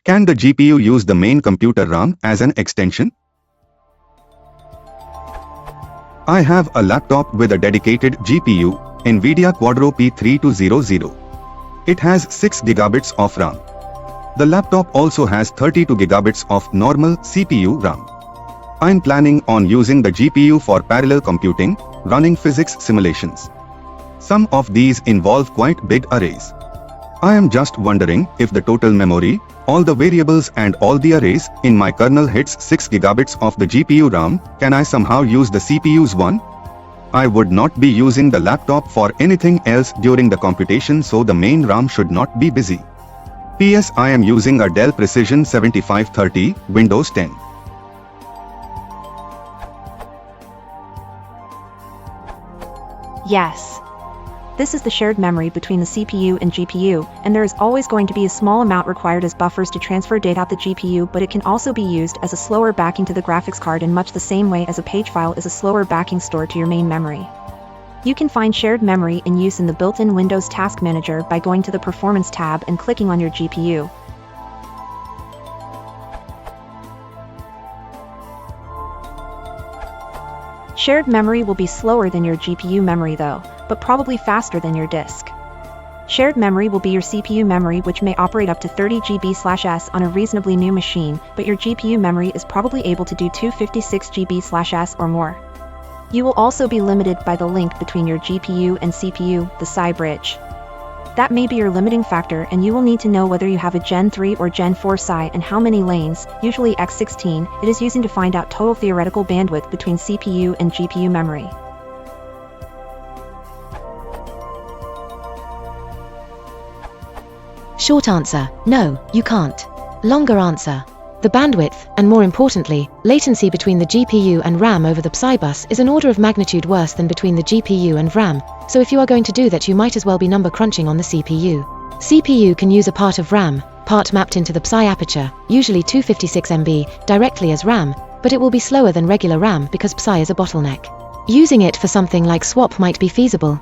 Can the GPU use the main computer RAM as an extension? I have a laptop with a dedicated GPU, NVIDIA Quadro P3200. It has 6 gigabits of RAM. The laptop also has 32 gigabits of normal CPU RAM. I'm planning on using the GPU for parallel computing, running physics simulations. Some of these involve quite big arrays. I am just wondering if the total memory, all the variables and all the arrays in my kernel hits 6 gigabits of the GPU RAM, can I somehow use the CPU's one? I would not be using the laptop for anything else during the computation, so the main RAM should not be busy. PS, I am using a Dell Precision 7530, Windows 10. Yes. This is the shared memory between the CPU and GPU, and there is always going to be a small amount required as buffers to transfer data out the GPU, but it can also be used as a slower backing to the graphics card in much the same way as a page file is a slower backing store to your main memory. You can find shared memory in use in the built-in Windows Task Manager by going to the Performance tab and clicking on your GPU. Shared memory will be slower than your GPU memory though, but probably faster than your disk. Shared memory will be your CPU memory, which may operate up to 30 GB/s on a reasonably new machine, but your GPU memory is probably able to do 256 GB/s or more. You will also be limited by the link between your GPU and CPU, the SI bridge. That may be your limiting factor, and you will need to know whether you have a Gen 3 or Gen 4 SI and how many lanes, usually x16, it is using to find out total theoretical bandwidth between CPU and GPU memory. Short answer, no, you can't. Longer answer. The bandwidth, and more importantly, latency between the GPU and RAM over the PSI bus is an order of magnitude worse than between the GPU and RAM, so if you are going to do that, you might as well be number crunching on the CPU. CPU can use a part of RAM, part mapped into the PSI aperture, usually 256 MB, directly as RAM, but it will be slower than regular RAM because PSI is a bottleneck. Using it for something like swap might be feasible.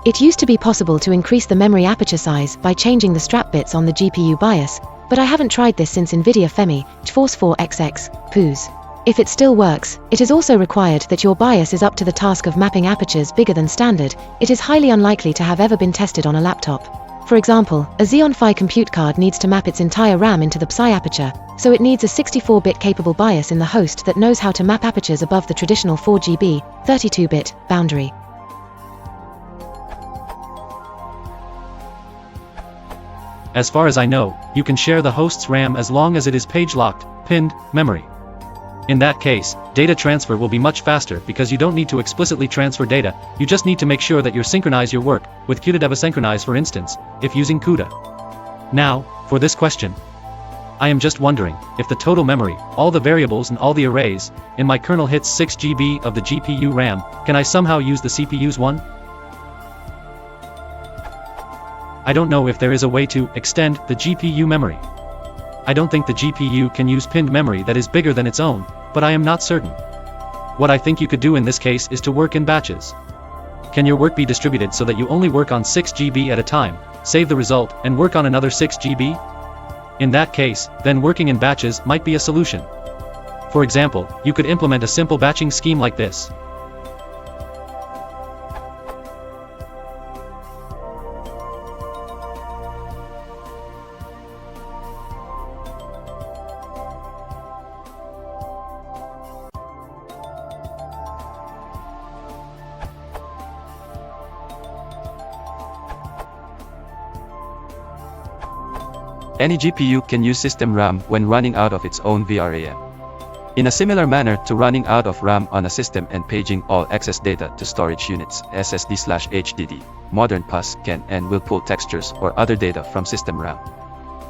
It used to be possible to increase the memory aperture size by changing the strap bits on the GPU BIOS, but I haven't tried this since NVIDIA FEMI, GeForce 4XX, POOS. If it still works, it is also required that your BIOS is up to the task of mapping apertures bigger than standard. It is highly unlikely to have ever been tested on a laptop. For example, a Xeon Phi compute card needs to map its entire RAM into the PSI aperture, so it needs a 64-bit capable BIOS in the host that knows how to map apertures above the traditional 4GB, 32-bit, boundary. As far as I know, you can share the host's RAM as long as it is page-locked, pinned, memory. In that case, data transfer will be much faster because you don't need to explicitly transfer data, you just need to make sure that you synchronize your work, with CUDA Synchronize for instance, if using CUDA. Now, for this question. I am just wondering, if the total memory, all the variables and all the arrays, in my kernel hits 6 GB of the GPU RAM, can I somehow use the CPU's one? I don't know if there is a way to extend the GPU memory. I don't think the GPU can use pinned memory that is bigger than its own, but I am not certain. What I think you could do in this case is to work in batches. Can your work be distributed so that you only work on 6 GB at a time, save the result, and work on another 6 GB? In that case, then working in batches might be a solution. For example, you could implement a simple batching scheme like this. Any GPU can use system RAM when running out of its own VRAM. In a similar manner to running out of RAM on a system and paging all excess data to storage units SSD/HDD, modern PUS can and will pull textures or other data from system RAM.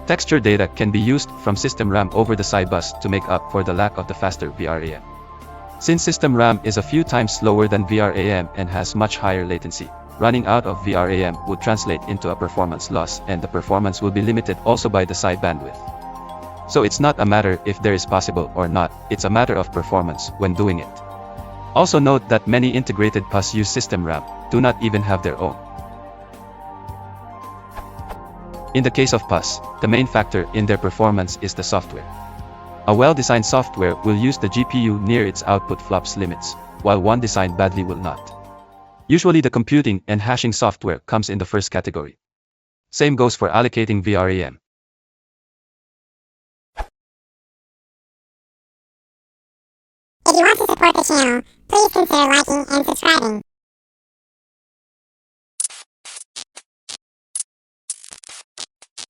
Texture data can be used from system RAM over the SI bus to make up for the lack of the faster VRAM. Since system RAM is a few times slower than VRAM and has much higher latency, running out of VRAM would translate into a performance loss, and the performance will be limited also by the SI bandwidth. So it's not a matter if there is possible or not, it's a matter of performance when doing it. Also note that many integrated PUS use system RAM, do not even have their own. In the case of PUS, the main factor in their performance is the software. A well-designed software will use the GPU near its output flops limits, while one designed badly will not. Usually the computing and hashing software comes in the first category. Same goes for allocating VRAM. If you want to support the channel, please consider liking and subscribing.